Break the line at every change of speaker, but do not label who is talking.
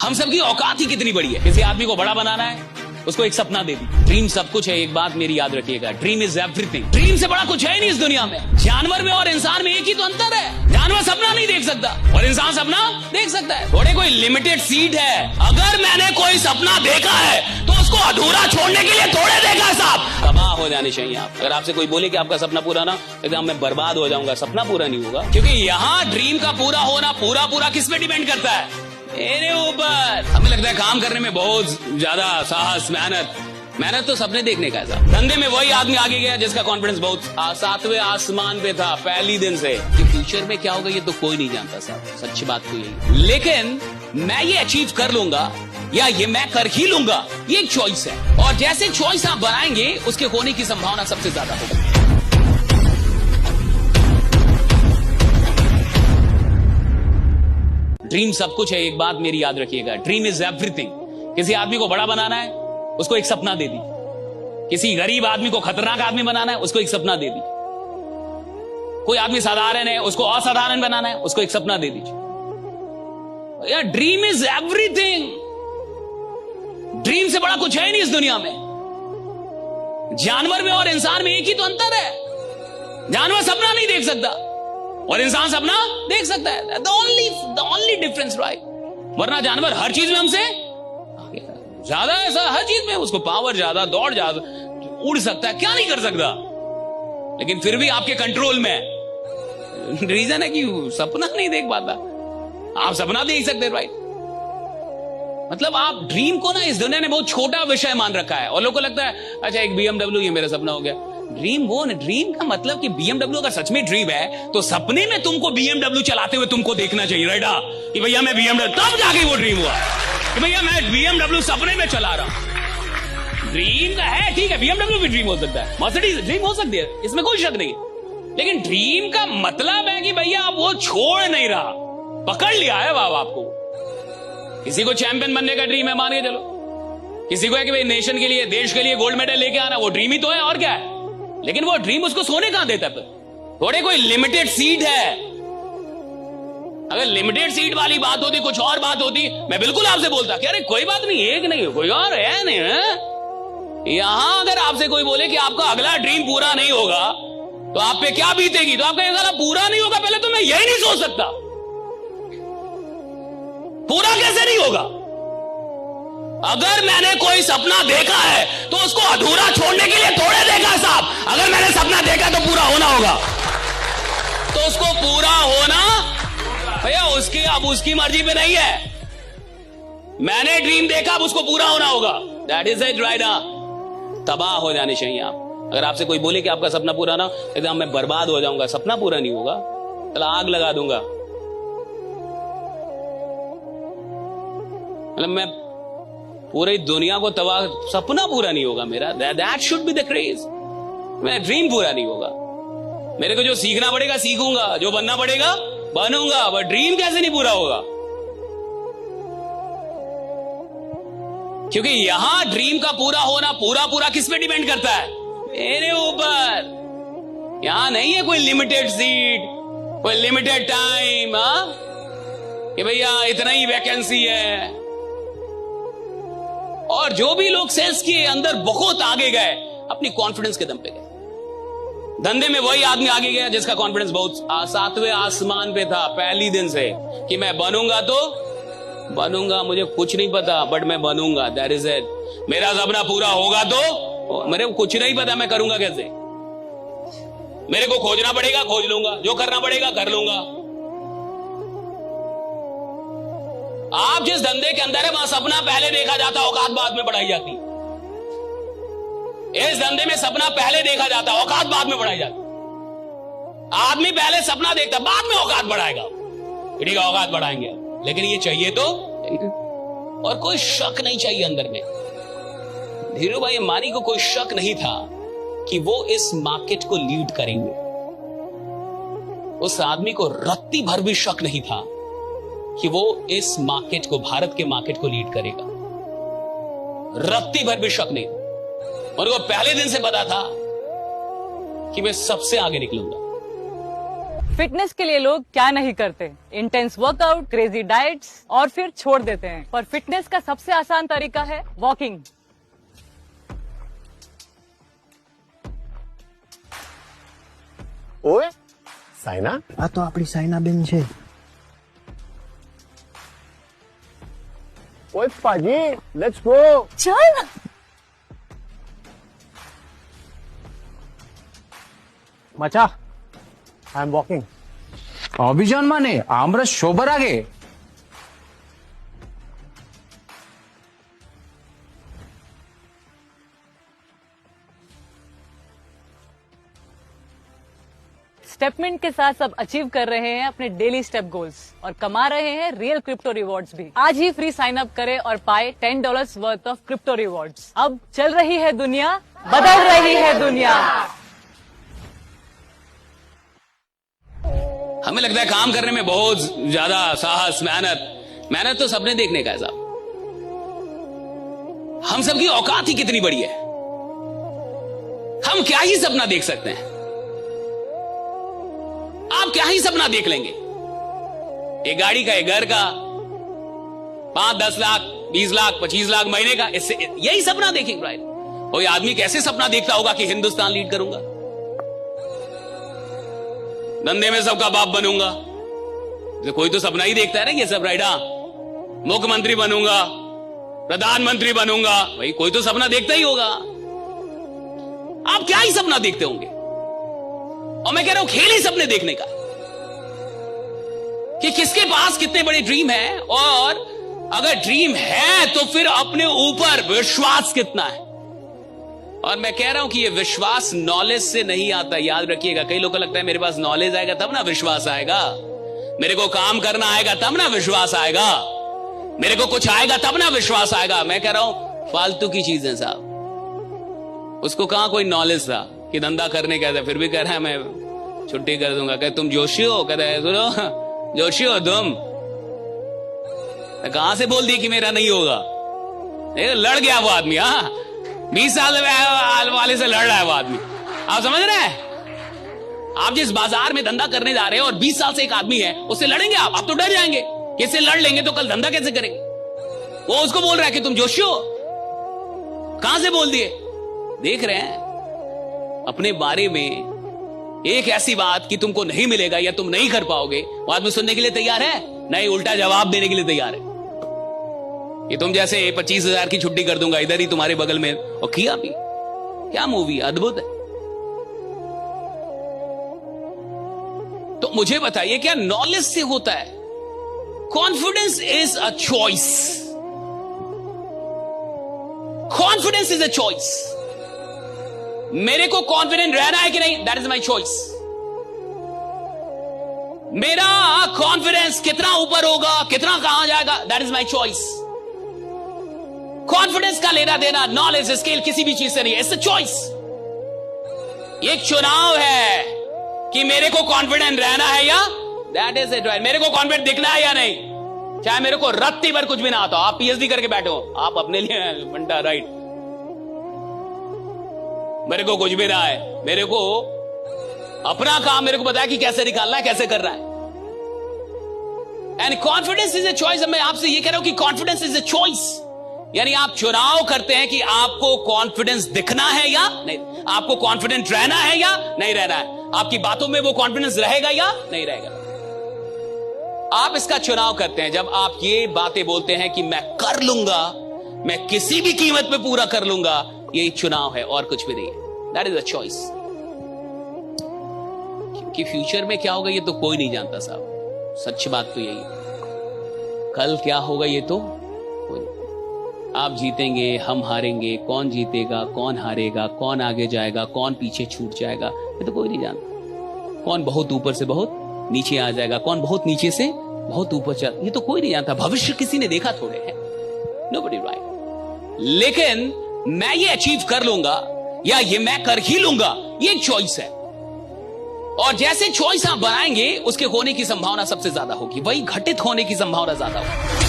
हम सबकी औकात ही कितनी बड़ी है। किसी आदमी को बड़ा बनाना है, उसको एक सपना दे दी। ड्रीम सब कुछ है, एक बात मेरी याद रखिएगा, ड्रीम इज एवरीथिंग। ड्रीम से बड़ा कुछ है ही नहीं इस दुनिया में। जानवर में और इंसान में एक ही तो अंतर है, जानवर सपना नहीं देख सकता और इंसान सपना देख सकता है। थोड़े कोई लिमिटेड सीट है। अगर मैंने कोई सपना देखा है तो उसको अधूरा छोड़ने के लिए थोड़े देखा साहब। तबाह हो जाने चाहिए आप। अगर आपसे कोई बोले कि आपका सपना पूरा ना, एकदम मैं बर्बाद हो जाऊंगा, सपना पूरा नहीं होगा। क्योंकि यहाँ ड्रीम का पूरा होना पूरा पूरा किस पे डिपेंड करता है? मेरे ऊपर। हमें लगता है काम करने में बहुत ज्यादा साहस, मेहनत तो सपने देखने का है साहब। धंधे में वही आदमी आगे गया जिसका कॉन्फिडेंस बहुत सातवें आसमान पे था पहली दिन से। कि फ्यूचर में क्या होगा ये तो कोई नहीं जानता साहब, सच्ची बात तो यही। लेकिन मैं ये अचीव कर लूंगा या ये मैं कर ही लूंगा, ये एक चॉइस है। और जैसे चॉइस आप बनाएंगे उसके होने की संभावना सबसे ज्यादा होगी। ड्रीम सब कुछ है, एक बात मेरी याद रखिएगा, ड्रीम इज एवरीथिंग। किसी आदमी को बड़ा बनाना है, उसको एक सपना दे दी। किसी गरीब आदमी को खतरनाक आदमी बनाना है, उसको एक सपना दे दी। कोई आदमी साधारण है, उसको असाधारण बनाना है, उसको एक सपना दे दीजिए। यार ड्रीम इज एवरीथिंग। ड्रीम से बड़ा कुछ है ही नहीं इस दुनिया में। जानवर में और इंसान में एक ही तो अंतर है, जानवर सपना नहीं देख सकता और इंसान सपना देख सकता है। The only difference, right? वरना जानवर हर चीज में हमसे ज्यादा, ऐसा हर चीज में उसको पावर ज्यादा, दौड़ ज्यादा, उड़ सकता है, क्या नहीं कर सकता, लेकिन फिर भी आपके कंट्रोल में। रीजन है कि सपना नहीं देख पाता। आप सपना देख सकते, राइट? मतलब आप ड्रीम को ना इस दुनिया ने बहुत छोटा विषय मान रखा है और लोगों को लगता है अच्छा एक BMW ये मेरा सपना हो गया। ड्रीम वो नहीं, ड्रीम का मतलब कि BMW अगर सच में ड्रीम है तो सपने में तुमको BMW चलाते हुए तुमको देखना चाहिए, राइट? कि भैया मैं BMW, तब जाके वो ड्रीम हुआ कि भैया मैं BMW सपने में चला रहा हूं। ड्रीम का है, ठीक है, BMW भी ड्रीम हो सकता है, मर्सिडीज ड्रीम हो सकती है, इसमें कोई शक नहीं। लेकिन ड्रीम का मतलब है कि भैया आप वो छोड़ नहीं रहा, पकड़ लिया है बाबा आपको। किसी को चैंपियन बनने का ड्रीम है, मान के चलो। किसी को है कि भाई नेशन के लिए, देश के लिए गोल्ड मेडल लेके आना, वो ड्रीम ही तो है, और क्या है। लेकिन वो ड्रीम उसको सोने कहां देता है? थोड़े कोई लिमिटेड सीट है। अगर लिमिटेड सीट वाली बात होती, कुछ और बात होती, मैं बिल्कुल आपसे बोलता कि अरे कोई बात नहीं, एक नहीं कोई और है, नहीं है। यहां अगर आपसे कोई बोले कि आपका अगला ड्रीम पूरा नहीं होगा तो आप पे क्या बीतेगी, तो आपका अगला पूरा नहीं होगा, पहले तो मैं यही नहीं सोच सकता, पूरा कैसे नहीं होगा? अगर मैंने कोई सपना देखा है तो उसको अधूरा छोड़ने के लिए थोड़े देखा साहब। अगर मैंने सपना देखा तो पूरा होना होगा, तो उसको पूरा होना भैया उसकी, अब उसकी मर्जी पे नहीं है। मैंने ड्रीम देखा, अब उसको पूरा होना होगा। That is it, right? तबाह हो जाने चाहिए आप। अगर आपसे कोई बोले कि आपका सपना पूरा ना, एकदम मैं बर्बाद हो जाऊंगा, सपना पूरा नहीं होगा, चलो आग लगा दूंगा, मतलब मैं पूरी दुनिया को तबाह, सपना पूरा नहीं होगा मेरा। That should be the craze. मेरा ड्रीम पूरा नहीं होगा। मेरे को जो सीखना पड़ेगा सीखूंगा, जो बनना पड़ेगा बनूंगा, बट ड्रीम कैसे नहीं पूरा होगा? क्योंकि यहां ड्रीम का पूरा होना पूरा पूरा किस पे डिपेंड करता है? मेरे ऊपर। यहां नहीं है कोई लिमिटेड सीट, कोई लिमिटेड टाइम, कि भैया इतना ही वैकेंसी है। और जो भी लोग सेल्स के अंदर बहुत आगे गए, अपनी कॉन्फिडेंस के दम पे गए। धंधे में वही आदमी आगे गया जिसका कॉन्फिडेंस बहुत सातवें आसमान पे था पहली दिन से, कि मैं बनूंगा तो बनूंगा, मुझे कुछ नहीं पता बट मैं बनूंगा, दैट इज इट। मेरा सपना पूरा होगा तो, मेरे को कुछ नहीं पता मैं करूंगा कैसे, मेरे को खोजना पड़ेगा, खोज लूंगा, जो करना पड़ेगा कर लूंगा। आप जिस धंधे के अंदर है वहां सपना पहले देखा जाता, औकात बाद में बढ़ाई जाती। इस धंधे में सपना पहले देखा जाता, औकात बाद में बढ़ाई जाती। आदमी पहले सपना देखता, बाद में औकात बढ़ाएगा, ठीक है औकात बढ़ाएंगे, लेकिन ये चाहिए तो, और कोई शक नहीं चाहिए अंदर में। धीरू भाई अंबानी को कोई शक नहीं था कि वो इस मार्केट को लीड करेंगे। उस आदमी को रत्ती भर भी शक नहीं था कि वो इस मार्केट को, भारत के मार्केट को लीड करेगा। रत्ती भर भी शक नहीं। और वो पहले दिन से पता था कि मैं सबसे आगे निकलूंगा।
फिटनेस के लिए लोग क्या नहीं करते, इंटेंस वर्कआउट, क्रेजी डाइट्स और फिर छोड़ देते हैं। पर फिटनेस का सबसे आसान तरीका है वॉकिंग।
ओए સાયના,
આ તો આપણી સાયનાબેન છે.
ઓય પાજી, લેટ્સ ગો.
चल
મચા, આઈ એમ વોકિંગ.
অভিযান মানে আমরা সবার আগে.
स्टेपमेंट के साथ सब अचीव कर रहे हैं अपने डेली स्टेप गोल्स और कमा रहे हैं रियल क्रिप्टो रिवॉर्ड्स भी। आज ही फ्री साइन अप करें और पाए $10 वर्थ ऑफ क्रिप्टो रिवॉर्ड्स। अब चल रही है दुनिया, बदल रही है दुनिया।
हमें लगता है काम करने में बहुत ज्यादा साहस, मेहनत तो सपने देखने का है साहब। हम सबकी औकात ही कितनी बड़ी है, हम क्या ही सपना देख सकते हैं। आप क्या ही सपना देख लेंगे, एक गाड़ी का, एक घर का, 5-10 लाख, 20 लाख, 25 लाख महीने का, इससे यही सपना देखेंगे भाई। कोई आदमी कैसे सपना देखता होगा कि हिंदुस्तान लीड करूंगा, धंधे में सबका बाप बनूंगा। तो कोई तो सपना ही देखता है ना, ये सब राइडा, मुख्यमंत्री बनूंगा, प्रधानमंत्री बनूंगा, भाई कोई तो सपना देखता ही होगा। आप क्या ही सपना देखते होंगे। और मैं कह रहा हूं खेल ही सपने देखने का, कि किसके पास कितने बड़े ड्रीम है, और अगर ड्रीम है तो फिर अपने ऊपर विश्वास कितना है। और मैं कह रहा हूं कि ये विश्वास नॉलेज से नहीं आता, याद रखिएगा। कई लोगों को लगता है मेरे पास नॉलेज आएगा तब ना विश्वास आएगा, मेरे को काम करना आएगा तब ना विश्वास आएगा, मेरे को कुछ आएगा तब ना विश्वास आएगा। मैं कह रहा हूं फालतू की चीजें साहब। उसको कहां कोई नॉलेज था कि धंधा करने का था, फिर भी कह रहा है मैं छुट्टी कर दूंगा। कहते तुम जोशी हो, कहते हैं सुनो जोशी हो तुम, कहां से बोल दिया कि मेरा नहीं होगा। लड़ गया वो आदमी, हाँ 20 साल वाले से लड़ रहा है वो आदमी। आप समझ रहे हैं, आप जिस बाजार में धंधा करने जा रहे हैं और 20 साल से एक आदमी है, उससे लड़ेंगे आप तो डर जाएंगे कि इससे लड़ लेंगे तो कल धंधा कैसे करेंगे। वो उसको बोल रहा है कि तुम जोशी हो, कहां से बोल दिए। देख रहे हैं अपने बारे में एक ऐसी बात कि तुमको नहीं मिलेगा या तुम नहीं कर पाओगे, वो आदमी सुनने के लिए तैयार है नहीं, उल्टा जवाब देने के लिए तैयार है कि तुम जैसे 25,000 की छुट्टी कर दूंगा इधर ही तुम्हारे बगल में। और किया भी, क्या मूवी अद्भुत है। तो मुझे बताइए क्या नॉलेज से होता है। Confidence is a choice, confidence is a choice. मेरे को कॉन्फिडेंट रहना है कि नहीं, दैट इज माई चॉइस। मेरा कॉन्फिडेंस कितना ऊपर होगा, कितना कहां जाएगा, that is my choice. Confidence का लेना देना नॉलेज स्किल किसी भी चीज से नहीं है, इट्स अ चॉइस। एक चुनाव है कि मेरे को कॉन्फिडेंट रहना है या, दैट इज इट राइट। मेरे को कॉन्फिडेंट दिखना है या नहीं, चाहे मेरे को रत्ती भर कुछ भी ना आता। आप पीएचडी करके बैठे हो, आप अपने लिए बंटा राइट, मेरे को कुछ भी ना है, मेरे को अपना काम मेरे को पता है कि कैसे निकालना है, कैसे करना है। And confidence is a choice. मैं आपसे ये कह रहा हूं कि कॉन्फिडेंस इज ए चॉइस, यानी आप चुनाव करते हैं कि आपको कॉन्फिडेंस दिखना है या नहीं, आपको कॉन्फिडेंट रहना है या नहीं रहना है, आपकी बातों में वो कॉन्फिडेंस रहेगा या नहीं रहेगा। आप इसका चुनाव करते हैं जब आप ये बातें बोलते हैं कि मैं कर लूंगा, मैं किसी भी कीमत पे पूरा कर लूंगा। ये चुनाव है और कुछ भी नहीं है, दैट इज अ चॉइस। कि फ्यूचर में क्या होगा ये तो कोई नहीं जानता साहब, सच बात तो यही है। कल क्या होगा ये तो कोई नहीं। आप जीतेंगे, हम हारेंगे, कौन जीतेगा, कौन हारेगा, कौन आगे जाएगा, कौन पीछे छूट जाएगा, ये तो कोई नहीं जानता। कौन बहुत ऊपर से बहुत नीचे आ जाएगा, कौन बहुत नीचे से बहुत ऊपर चल, ये तो कोई नहीं जानता। भविष्य किसी ने देखा थोड़े है, नोबडी राइट। लेकिन मैं ये अचीव कर लूंगा या ये मैं कर ही लूंगा, ये चॉइस है। और जैसे चॉइस आप बनाएंगे उसके होने की संभावना सबसे ज्यादा होगी, वही घटित होने की संभावना ज्यादा होगी।